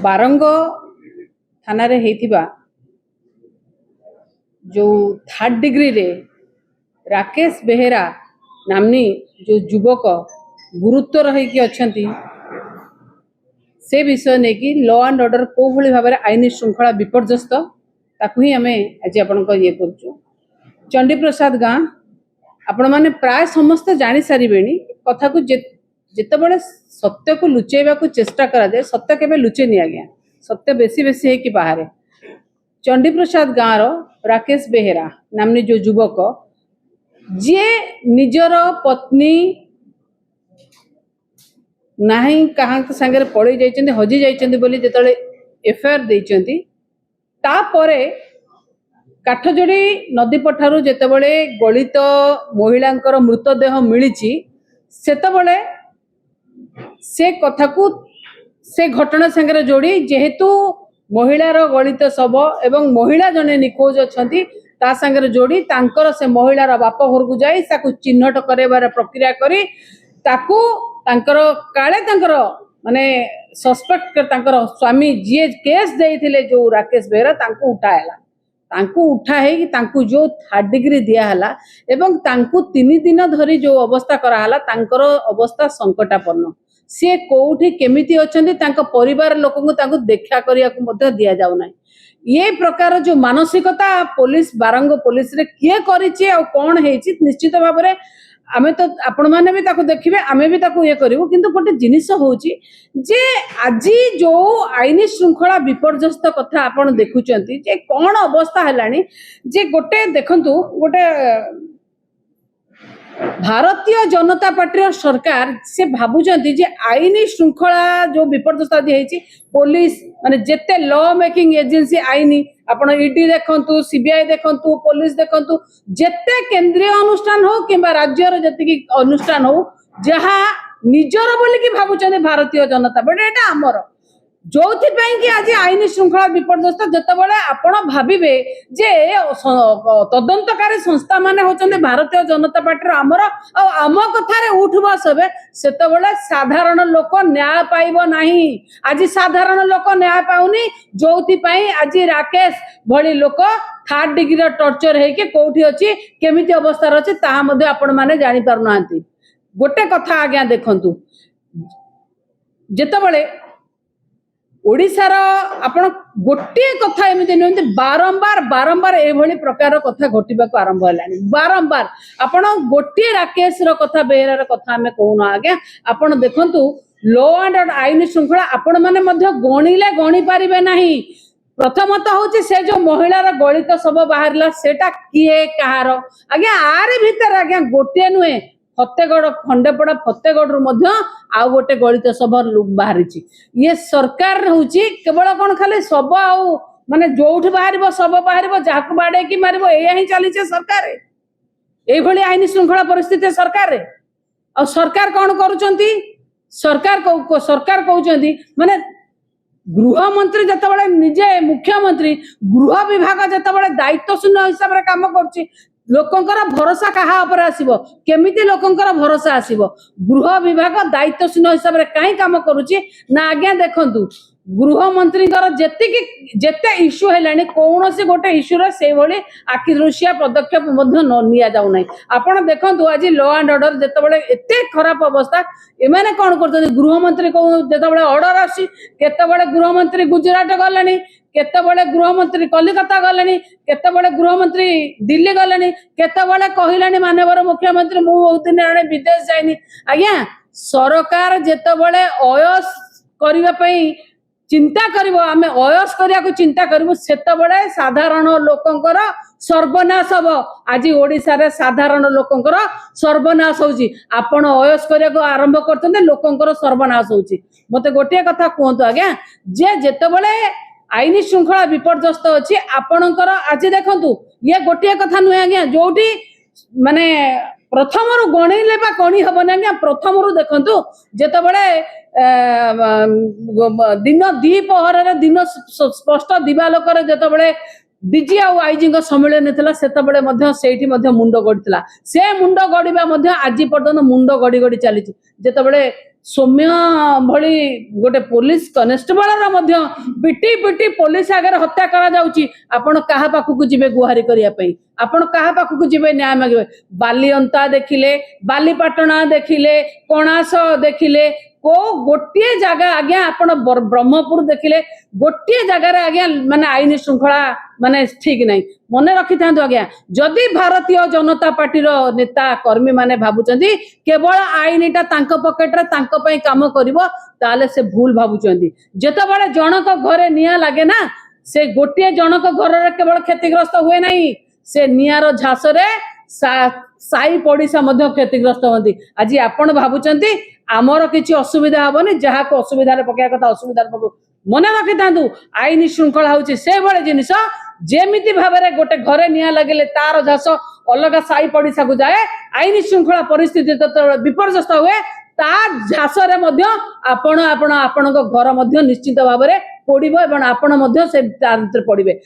बारंग थाना रे हेतिबा जो 3rd डिग्री रे राकेश बेहेरा नामनी जो युवक गुरुत्व रही अच्छी से विषय नहीं कि लॉ एंड ऑर्डर को भली भाव में आईन श्रृंखला विपर्यस्त ताकू ही आम आज आपण ये कर चंडी प्रसाद गाँ आपण मैंने प्राय समस्ते जानी सारे कथा को जिते सत्य को लुचेवा को चेष्टा करा जाए सत्य केबे लुचे नहीं आज्ञा सत्य बेसी बेसी है कि बाहर चंडी प्रसाद गाँव राकेश बेहेरा नामनी जो युवक जी निजर पत्नी नहीं कहाँ सांगे पड़े जाइए हजि जाइए बोली जिते एफआईआर देइचंती तापरे काठजोड़ी नदी पठारू जितेबले गलित महिला मृतदेह मिली सेतबले से कथा को से घटना सांगे जोड़ी जेहेतु महिलार गलित शव एवं महिला जने निखोज अच्छी ता सांगे जोड़ी तांकर से महिलार बाप घर को जाई ताकू चिन्हट करार प्रक्रिया करी ताकू तांकर काले तांकर माने सस्पेक्ट तांकर स्वामी जी केस देइथिले जो राकेश बेहेरा तांको उठाएला तांको उठाई तांको जो 3rd डिग्री दियाहला एवं तांको 3 दिन धरी जो अवस्था कराहला तांकर अवस्था संकटापन्न सी कोठी केमिति अछंती तांको परिवार लोक को तांको देखा करिया को मध्य दिया जाउ नै ये प्रकार जो मानसिकता पुलिस बारंग पुलिस रे किए करिछि आ कोन हेछि निश्चित भाव रे आमे तो आपण माने भी ताको देखिबे आमे भी ताको ये करिवो किंतु गोटे जिनिस होउछि जे आजी जो आईन श्रृंखला विपर्यस्त कथा आपण देखुचंती जे कोन अवस्था हेलानी जे गोटे देखंतु गोटे भारतीय जनता पार्टी सरकार से भाबुचंती जे आईन श्रृंखला जो विपर्यस्त आदि हेछि पुलिस माने जेते लॉ मेकिंग एजेंसी आईन आपण ईडी देखंतु सीबीआई देखंतु पुलिस देखंतु जेते केंद्रीय अनुष्ठान हो किंबा राज्यर जति अनुष्ठान हो जहा निजर बोली कि भाबुचंती भारतीय जनता पार्टी एटा हमर जोथि पई कि आज आईन श्रृंखला विपर्यस्त जतबले आपण भाबिबे जे तदंतकारी संस्था माने होचंदे भारतीय जनता पार्टी आमर आम कथारे उठबा सबे सेतबले साधारण लोक न्याय पाइबो नाही आज साधारण लोक न्याय पाउनी जोथि पई आज राकेश भली लोक 3rd डिग्री टॉर्चर हे के कोठी अछि केमिति अवस्था अछि ता मध्ये आपण माने जानि पारु नांती गोटे कथा आज्ञा देखंतु जेतबले ओडिशार आपण गोटे कथा एमती नुहति बारंबार बारंबार एभली प्रकार कथा घटिबा को आरंभ हलानी बारंबार आपण गोटे राकेश रो कथा बेहेरार कथा हमें कहूना आज्ञा आपण देखंतु लॉ एंड ऑर्डर आईन श्रृंखला आपण माने मध्य गणिले गणि पारिबे नाही प्रथमत होची से जो महिलार गलित सब बाहरला सेटा किए कहार आज्ञा आरे भीतर आज्ञा गोटे नुहे फतेगढ़ खंडेपड़ा फतेगढ़ रु आउ गोटे गलित सब बाहरी ये सरकार हूँ केवल कौन खाली सब आउ माने जोठ बाहर सब बाहर जहाँ बाड़े कि मार ही चली सरकार ये आईन श्रृंखला परिस्थिति सरकार आ सरकार कौन करुँच सरकार कहते माने गृह मंत्री जिते निजे मुख्यमंत्री गृह विभाग जिते दायित्व शून्य हिसाब से कम कर लोकंकर भरोसा कहा ऊपर आसीबो केमिति लोकंकर भरोसा आसीबो गृह विभाग दायित्व शून्य हिसाब से कहीं काम करुची ना आज्ञा देखंतु गृह मंत्री जेते इश्यू हेलानी कौन से गोटे इश्यू रे से भली आखि दृश्य पदक्षेप मध्य निया जाउ नै आपण देखंतु आज लॉ एंड ऑर्डर जेतेबेले एते खराब अवस्था एमाने कोन करते गृह मंत्री को जेतेबेले ऑर्डर आसी केतेबेले गृह मंत्री गुजरात गलेनी केतेबेले गृह मंत्री कलिकता गलेनी केतेबेले गृह मंत्री दिल्ली गलेनी केतेबेले कहिलानी माननीय मुख्यमंत्री मु बहुत दिन आने विदेश जाइनी आज्ञा सरकार जेतेबेले अयस करिवा पई चिंता करिवो आमे अयस करिया को चिंता करिवो सेतेबेले साधारण लोकंकर सर्वनाश हबो आज ओडिसा रे साधारण लोकंकर सर्वनाश होउची आपण अयस करिया को आरंभ करतने लोकंकर सर्वनाश होउची मते गोटे कथा कहंतु आज्ञा जे जेतेबेले आईन श्रृंखला विपर्यस्त अच्छी आपणकर आज देखंतु ये गोटे कथा नुहे आज्ञा जोटी माने प्रथम रु गणिले बा गणि हबन आज्ञा प्रथम रु देखंतु जेतेबेले दिन द्विपहर रे दिन स्पष्ट दिवालोकर जेतेबेले डीजी आ आईजी सम्मेलन थला सेतेबेले मध्य सेठी मध्य मुंड गड़ितला से मुंड गड़िबा मध्य आज पर्यंत मुंड गड़ी गड़ी चली जेतेबेले सौम्य भली गोटे पुलिस कनेस्टेबल पिटी पिटी पुलिस आगे हत्या करा जाउची आपण कहा पाखु जीवे गुहारी करिया पई आपण कहा पाखु जीवे न्याय मागे बाली अंता देखिले बालीपाटना देखिले कणास देखिले को गोटे जगह आज्ञा आपण ब्रह्मपुर देखिले गोटे जगार आज्ञा माने आईन श्रृंखला माने ठीक नहीं मन रखी था आज्ञा जदि भारतीय जनता पार्टी नेता कर्मी माने भाबुचंदी केवल आईनटा तांको पॉकेट रे तांको पई काम करिवो ताले से भूल भाबुचंदी जेतबेले जनक घरे निया लागे ना से गोटे जनक घर रे केवल क्षतिग्रस्त हुए नहीं से नियार झास रे साई पड़िशा मध्य क्षतिग्रस्त होती आज आपण भाबुचंती आमर किसी असुविधा हेनी जहाँ को असुविधा पकड़ा कथा असुविधा पक मन रखी था आईन श्रृंखला हूँ से भाई जिनिस जेमिति भाव में गोटे घरे निया लगे तार झास अलग साई पड़िशा को जाए आईन श्रृंखला परिस्थिति तो विपर्यस्त हुए ता झास आपण आपण आपण घर निश्चित भाव में पड़ो एवं आपण से पड़े।